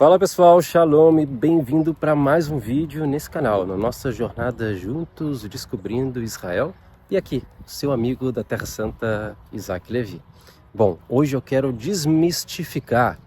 Fala pessoal, Shalom e bem-vindo para mais um vídeo nesse canal, na nossa jornada juntos descobrindo Israel. E aqui, seu amigo da Terra Santa, Isaac Levi. Bom, hoje eu quero desmistificar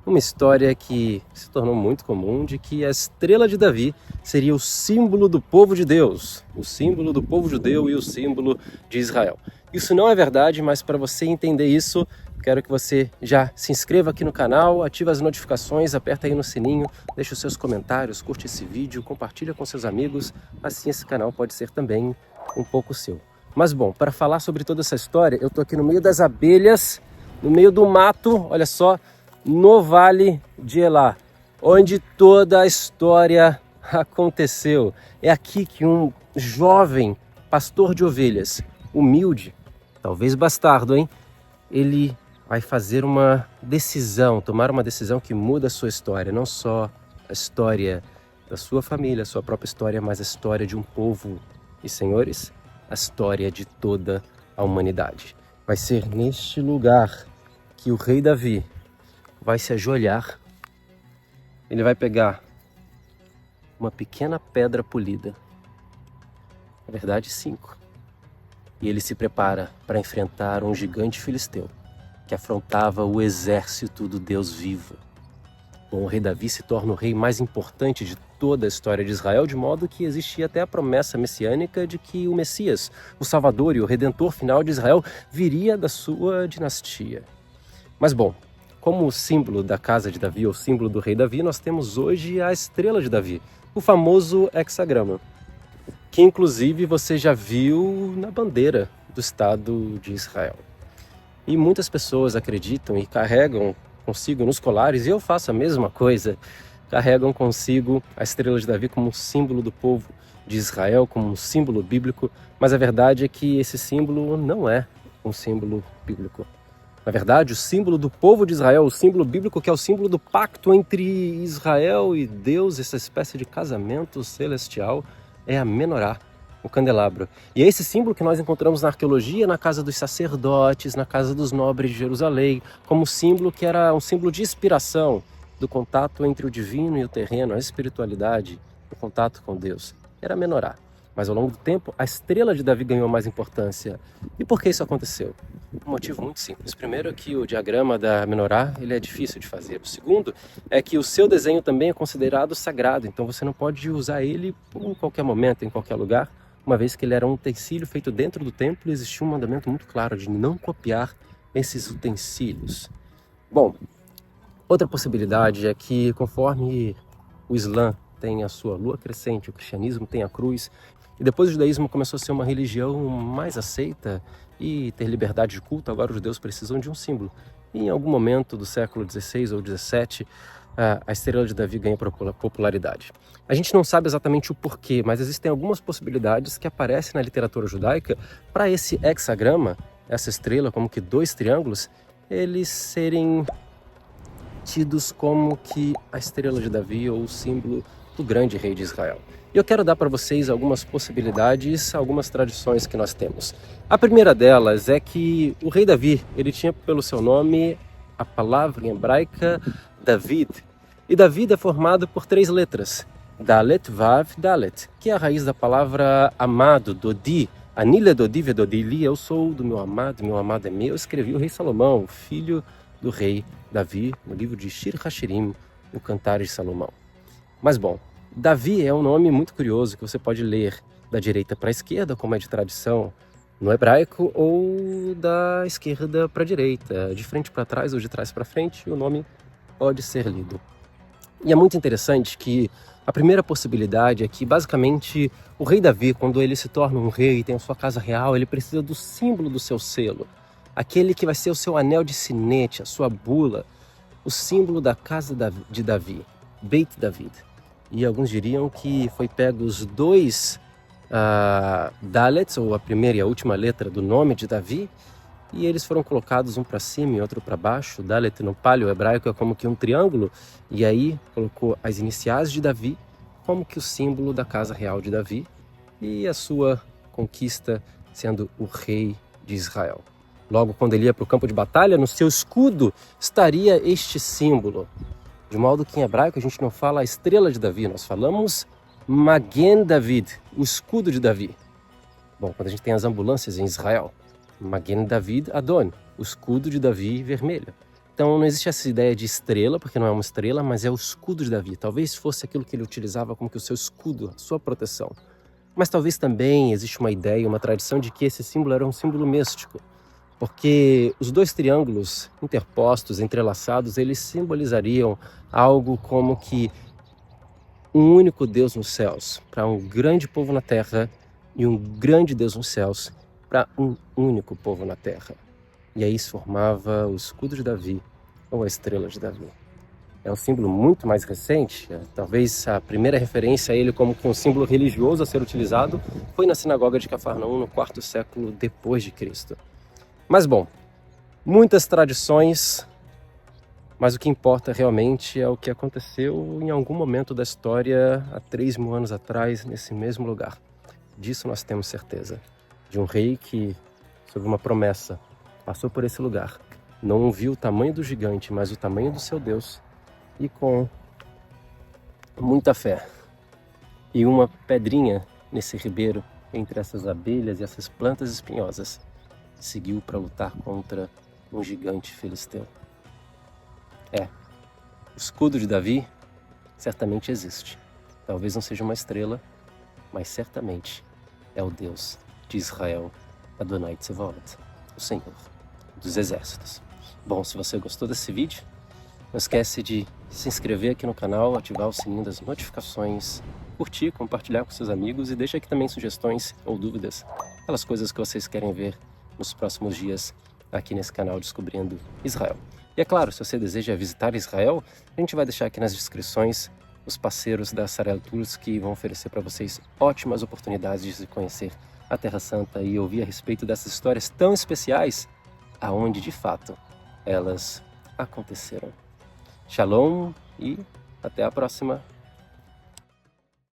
uma história que se tornou muito comum, de que a estrela de Davi seria o símbolo do povo de Deus, o símbolo do povo judeu e o símbolo de Israel. Isso não é verdade, mas para você entender isso, quero que você já se inscreva aqui no canal, ative as notificações, aperta aí no sininho, deixe os seus comentários, curte esse vídeo, compartilha com seus amigos, assim esse canal pode ser também um pouco seu. Mas bom, para falar sobre toda essa história, eu estou aqui no meio das abelhas, no meio do mato, olha só, no Vale de Elá, onde toda a história aconteceu. É aqui que um jovem pastor de ovelhas, humilde, talvez bastardo, hein? Ele vai fazer uma decisão, tomar uma decisão que muda a sua história, não só a história da sua família, a sua própria história, mas a história de um povo e, senhores, a história de toda a humanidade. Vai ser neste lugar que o rei Davi vai se ajoelhar, ele vai pegar uma pequena pedra polida, na verdade 5, e ele se prepara para enfrentar um gigante filisteu que afrontava o exército do Deus vivo. Bom, o rei Davi se torna o rei mais importante de toda a história de Israel, de modo que existia até a promessa messiânica de que o Messias, o Salvador e o Redentor final de Israel viria da sua dinastia. Mas bom, como o símbolo da casa de Davi, ou símbolo do rei Davi, nós temos hoje a estrela de Davi, o famoso hexagrama, que inclusive você já viu na bandeira do Estado de Israel. E muitas pessoas acreditam e carregam consigo nos colares, e eu faço a mesma coisa, carregam consigo a estrela de Davi como um símbolo do povo de Israel, como um símbolo bíblico, mas a verdade é que esse símbolo não é um símbolo bíblico. Na verdade, o símbolo do povo de Israel, o símbolo bíblico, que é o símbolo do pacto entre Israel e Deus, essa espécie de casamento celestial, é a menorá, o candelabro. E é esse símbolo que nós encontramos na arqueologia, na casa dos sacerdotes, na casa dos nobres de Jerusalém, como símbolo que era um símbolo de inspiração, do contato entre o divino e o terreno, a espiritualidade, o contato com Deus. Era a menorá. Mas ao longo do tempo, a estrela de Davi ganhou mais importância. E por que isso aconteceu? Um motivo muito simples. Primeiro é que o diagrama da menorá ele é difícil de fazer. O segundo é que o seu desenho também é considerado sagrado, então você não pode usar ele em qualquer momento, em qualquer lugar, uma vez que ele era um utensílio feito dentro do templo e existia um mandamento muito claro de não copiar esses utensílios. Bom, outra possibilidade é que conforme o Islã tem a sua lua crescente, o cristianismo tem a cruz, e depois o judaísmo começou a ser uma religião mais aceita e ter liberdade de culto, agora os judeus precisam de um símbolo. E em algum momento do século XVI ou XVII, a estrela de Davi ganha popularidade. A gente não sabe exatamente o porquê, mas existem algumas possibilidades que aparecem na literatura judaica para esse hexagrama, essa estrela, como que 2 triângulos, eles serem tidos como que a estrela de Davi ou o símbolo do grande rei de Israel. E eu quero dar para vocês algumas possibilidades, algumas tradições que nós temos. A primeira delas é que o rei Davi, ele tinha pelo seu nome a palavra em hebraica David. E David é formado por 3 letras, Dalet, Vav, Dalet, que é a raiz da palavra amado, Dodi. Anile Dodi Vedodili, eu sou do meu amado é meu. Eu escrevi o rei Salomão, filho do rei Davi, no livro de Shir Hashirim, o Cantares de Salomão. Mas bom, Davi é um nome muito curioso que você pode ler da direita para a esquerda, como é de tradição no hebraico, ou da esquerda para a direita, de frente para trás ou de trás para frente, o nome pode ser lido. E é muito interessante que a primeira possibilidade é que, basicamente, o rei Davi, quando ele se torna um rei e tem a sua casa real, ele precisa do símbolo do seu selo, aquele que vai ser o seu anel de sinete, a sua bula, o símbolo da casa de Davi, Beit David. E alguns diriam que foi pego os 2 Dalets, ou a primeira e a última letra do nome de Davi, e eles foram colocados um para cima e outro para baixo. Dalet no paleo hebraico é como que um triângulo, e aí colocou as iniciais de Davi como que o símbolo da casa real de Davi e a sua conquista sendo o rei de Israel. Logo, quando ele ia para o campo de batalha, no seu escudo estaria este símbolo. De modo que em hebraico a gente não fala a estrela de Davi, nós falamos Magen David, o escudo de Davi. Bom, quando a gente tem as ambulâncias em Israel, Magen David Adon, o escudo de Davi vermelho. Então não existe essa ideia de estrela, porque não é uma estrela, mas é o escudo de Davi. Talvez fosse aquilo que ele utilizava como que o seu escudo, a sua proteção. Mas talvez também existe uma ideia, uma tradição de que esse símbolo era um símbolo místico, porque os dois triângulos interpostos, entrelaçados, eles simbolizariam algo como que um único Deus nos céus, para um grande povo na terra, e um grande Deus nos céus, para um único povo na terra. E aí se formava o escudo de Davi, ou a estrela de Davi. É um símbolo muito mais recente, talvez a primeira referência a ele como um símbolo religioso a ser utilizado foi na sinagoga de Cafarnaum no 4º século depois de Cristo. Mas bom, muitas tradições, mas o que importa realmente é o que aconteceu em algum momento da história há 3.000 anos atrás, nesse mesmo lugar. Disso nós temos certeza, de um rei que, sob uma promessa, passou por esse lugar, não viu o tamanho do gigante, mas o tamanho do seu Deus, e com muita fé e uma pedrinha nesse ribeiro, entre essas abelhas e essas plantas espinhosas, seguiu para lutar contra um gigante filisteu. O escudo de Davi certamente existe. Talvez não seja uma estrela, mas certamente é o Deus de Israel, Adonai Tsevaot, o Senhor dos Exércitos. Bom, se você gostou desse vídeo, não esquece de se inscrever aqui no canal, ativar o sininho das notificações, curtir, compartilhar com seus amigos e deixa aqui também sugestões ou dúvidas, aquelas coisas que vocês querem ver nos próximos dias aqui nesse canal Descobrindo Israel. E é claro, se você deseja visitar Israel, a gente vai deixar aqui nas descrições os parceiros da Sarel Tours que vão oferecer para vocês ótimas oportunidades de conhecer a Terra Santa e ouvir a respeito dessas histórias tão especiais, aonde de fato elas aconteceram. Shalom e até a próxima.